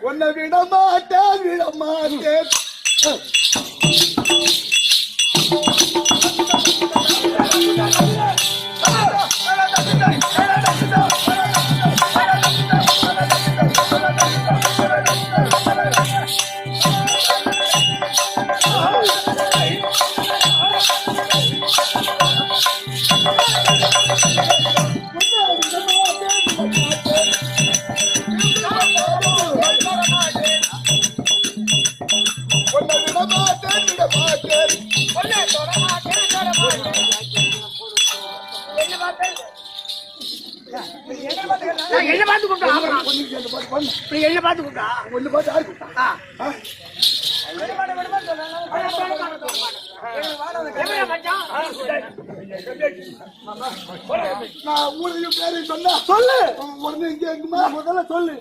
உன்னை விடமாட்டேன் விடமாட்டேன். என்ன பார்த்து கூப்பிட்டா என்ன பார்த்து கூப்பிட்டா ஒண்ணு பார்த்து யாரு கூப்பிட்டா? நான் ஊரையும் பேரையும் சொன்னா சொல்லு. உடனே இங்க முதல்ல சொல்லு.